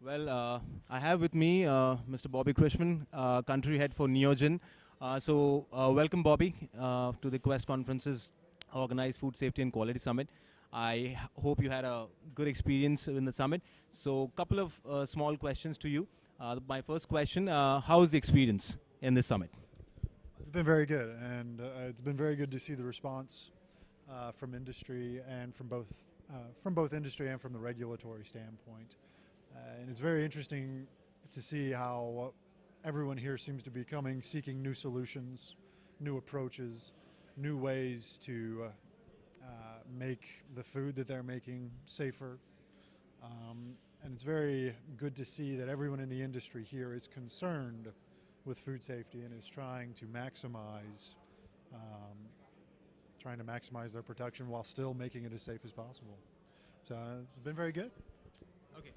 Well, I have with me Mr. Bobby Krishman, country head for Neogen. Welcome, Bobby, to the Quest Conference's organized Food Safety and Quality Summit. Hope you had a good experience in the summit. So, couple of small questions to you. My first question: how is the experience in this summit? It's been very good, and it's been very good to see the response from industry and from both industry and from the regulatory standpoint. And it's very interesting to see how everyone here seems to be seeking new solutions, new approaches, new ways to make the food that they're making safer. And it's very good to see that everyone in the industry here is concerned with food safety and is trying to maximize their production while still making it as safe as possible. So it's been very good. Okay.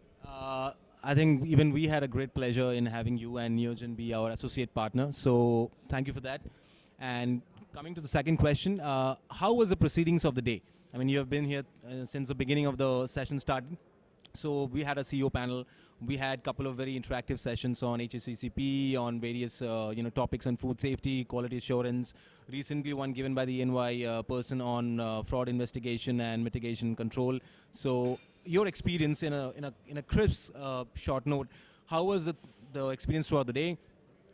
I think even we had a great pleasure in having you and Neogen be our associate partner. So thank you for that. And coming to the second question, how was the proceedings of the day? I mean, you have been here since the beginning of the session started. So we had a CEO panel. We had a couple of very interactive sessions on HACCP, on various topics on food safety, quality assurance. Recently, one given by the NY person on fraud investigation and mitigation control. So your experience in a crisp short note, how was the experience throughout the day?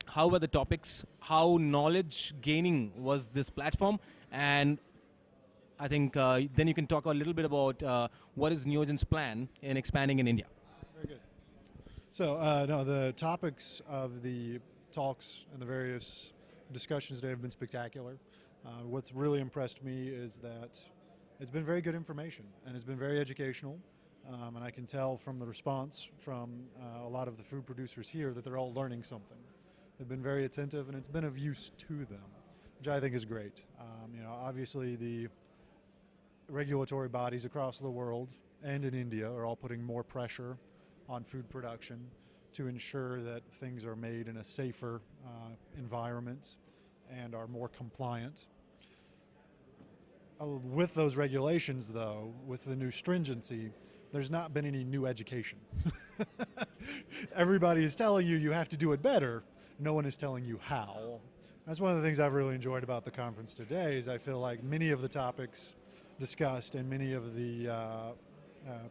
How were the topics? How knowledge gaining was this platform? And I think then you can talk a little bit about what is Neogen's plan in expanding in India. Very good. So, no, the topics of the talks and the various discussions today have been spectacular. What's really impressed me is that it's been very good information and it's been very educational. And I can tell from the response from a lot of the food producers here that they're all learning something. They've been very attentive and it's been of use to them, which I think is great. Obviously the regulatory bodies across the world and in India are all putting more pressure on food production to ensure that things are made in a safer environment and are more compliant. With those regulations, though, with the new stringency, there's not been any new education. Everybody is telling you you have to do it better. No one is telling you how. That's one of the things I've really enjoyed about the conference today is I feel like many of the topics discussed and many of the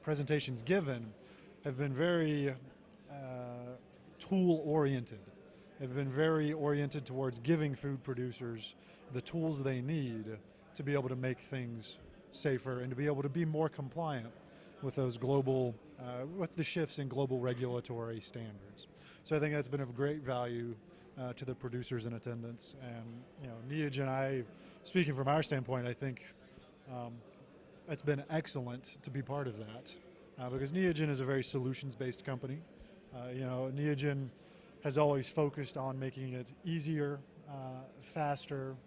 presentations given have been very tool-oriented. Have been very oriented towards giving food producers the tools they need to be able to make things safer and to be able to be more compliant with those global, with the shifts in global regulatory standards. So I think that's been of great value to the producers in attendance. And Neogen, speaking from our standpoint, I think it's been excellent to be part of that because Neogen is a very solutions-based company. Neogen has always focused on making it easier, faster,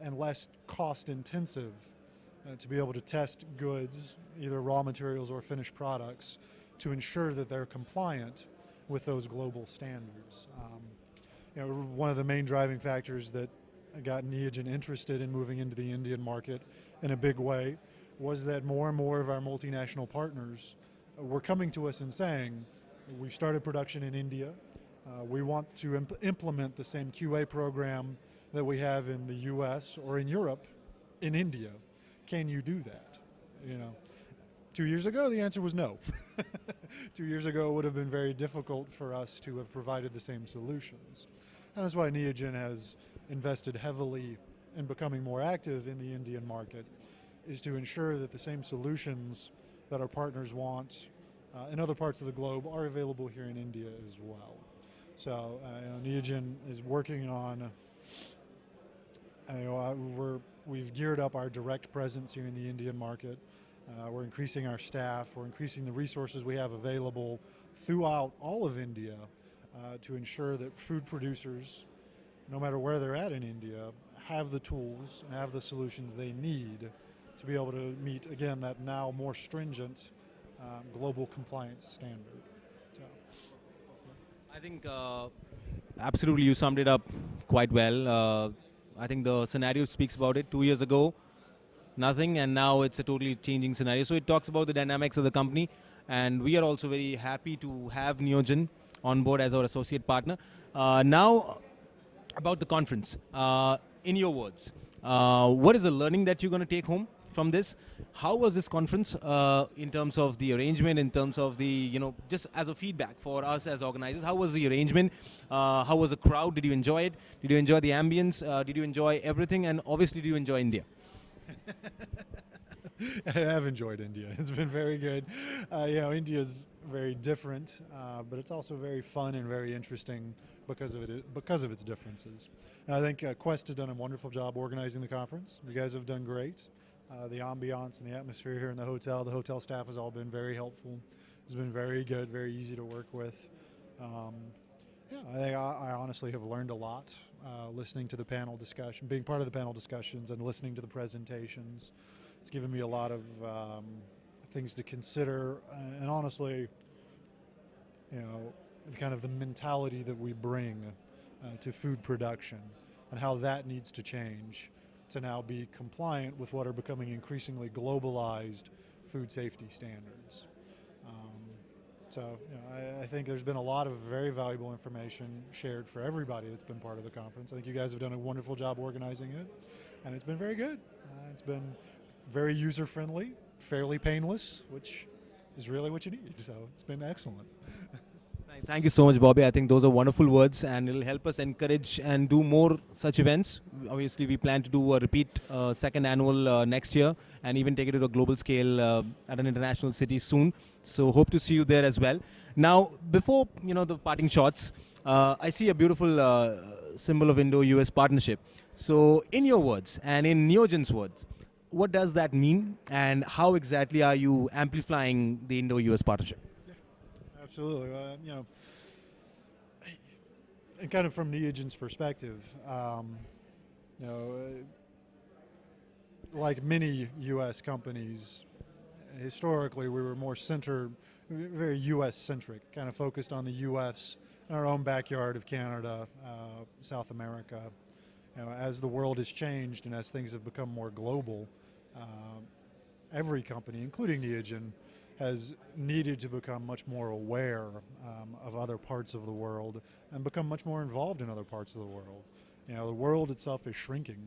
and less cost-intensive to be able to test goods, either raw materials or finished products, to ensure that they're compliant with those global standards. One of the main driving factors that got Neogen interested in moving into the Indian market in a big way was that more and more of our multinational partners were coming to us and saying, we've started production in India, we want to implement the same QA program that we have in the US or in Europe in India. Can you do that? 2 years ago, the answer was no. 2 years ago, it would have been very difficult for us to have provided the same solutions. And that's why Neogen has invested heavily in becoming more active in the Indian market, is to ensure that the same solutions that our partners want in other parts of the globe are available here in India as well. So Neogen is working on, we've geared up our direct presence here in the Indian market. We're increasing our staff, we're increasing the resources we have available throughout all of India to ensure that food producers, no matter where they're at in India, have the tools and have the solutions they need to be able to meet, again, that now more stringent global compliance standard. So. I think absolutely you summed it up quite well. I think the scenario speaks about it. 2 years ago, nothing, and now it's a totally changing scenario. So it talks about the dynamics of the company. and we are also very happy to have Neogen on board as our associate partner. Now, about the conference. In your words, what is the learning that you're going to take home from this? How was this conference in terms of the arrangement, in terms of the, just as a feedback for us as organizers? How was the arrangement? How was the crowd? Did you enjoy it? Did you enjoy the ambience? Did you enjoy everything? And obviously, did you enjoy India? I have enjoyed India. It's been very good. India is very different, but it's also very fun and very interesting because of its differences. And I think Quest has done a wonderful job organizing the conference. You guys have done great. The ambiance and the atmosphere here in the hotel staff has all been very helpful. It's been very good, very easy to work with. I think I honestly have learned a lot listening to the panel discussion, being part of the panel discussions and listening to the presentations. It's given me a lot of things to consider, and honestly, kind of the mentality that we bring to food production and how that needs to change to now be compliant with what are becoming increasingly globalized food safety standards. I think there's been a lot of very valuable information shared for everybody that's been part of the conference. I think you guys have done a wonderful job organizing it, and it's been very good. It's been very user-friendly, fairly painless, which is really what you need. So it's been excellent. Thank you so much, Bobby. I think those are wonderful words, and it'll help us encourage and do more such events. Obviously, we plan to do a repeat second annual next year, and even take it to a global scale at an international city soon. So hope to see you there as well. Now, before the parting shots, I see a beautiful symbol of Indo-US partnership. So, in your words and in Neogen's words, what does that mean, and how exactly are you amplifying the Indo-US partnership? Absolutely. And kind of from Neogen's perspective, like many U.S. companies, historically we were more very U.S.-centric, kind of focused on the U.S. and our own backyard of Canada, South America. As the world has changed and as things have become more global, every company, including Neogen, has needed to become much more aware of other parts of the world and become much more involved in other parts of the world. The world itself is shrinking.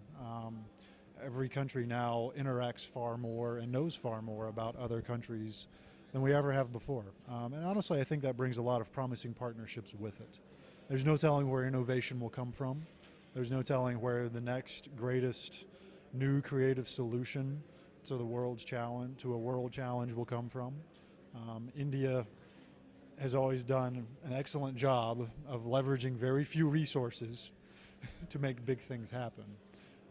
Every country now interacts far more and knows far more about other countries than we ever have before. And honestly, I think that brings a lot of promising partnerships with it. There's no telling where innovation will come from. There's no telling where the next greatest new creative solution to a world challenge will come from. India has always done an excellent job of leveraging very few resources to make big things happen.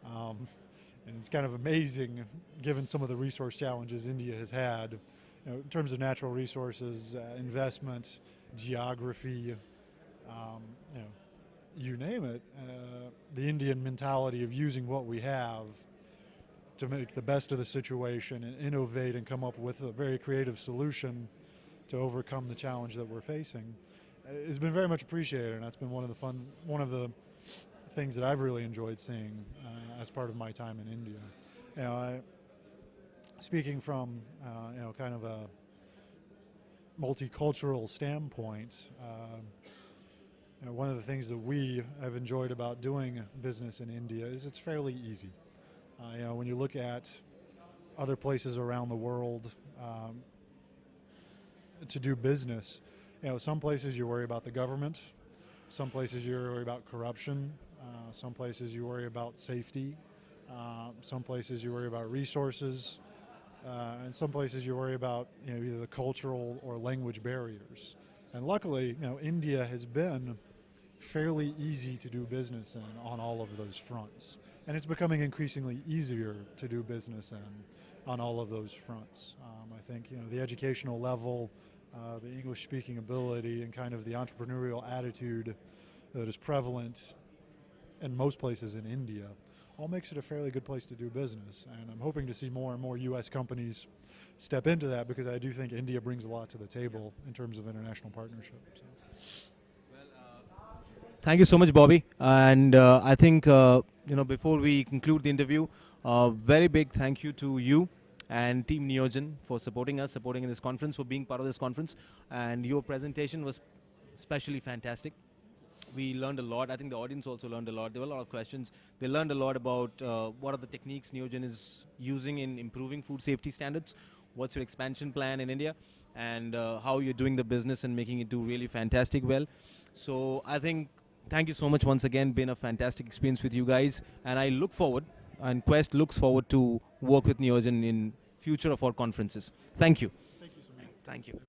And it's kind of amazing, given some of the resource challenges India has had, in terms of natural resources, investment, geography, you name it, the Indian mentality of using what we have to make the best of the situation and innovate and come up with a very creative solution to overcome the challenge that we're facing has been very much appreciated, and that's been one of the things that I've really enjoyed seeing as part of my time in India. Speaking from kind of a multicultural standpoint, one of the things that we have enjoyed about doing business in India is it's fairly easy. When you look at other places around the world to do business, some places you worry about the government, some places you worry about corruption, some places you worry about safety, some places you worry about resources, and some places you worry about either the cultural or language barriers. And luckily, India has been fairly easy to do business in on all of those fronts. And it's becoming increasingly easier to do business in on all of those fronts. I think the educational level, the English-speaking ability, and kind of the entrepreneurial attitude that is prevalent in most places in India all makes it a fairly good place to do business. And I'm hoping to see more and more U.S. companies step into that, because I do think India brings a lot to the table in terms of international partnership. So. Thank you so much, Bobby. And I think, before we conclude the interview, very big thank you to you and Team Neogen for supporting us, supporting in this conference, for being part of this conference. And your presentation was especially fantastic. We learned a lot. I think the audience also learned a lot. There were a lot of questions. They learned a lot about what are the techniques Neogen is using in improving food safety standards, what's your expansion plan in India, and how you're doing the business and making it do really fantastic well. So I think thank you so much once again. Been a fantastic experience with you guys, and I look forward, and Quest looks forward to work with Neogen in future of our conferences. Thank you. Thank you so much. Thank you.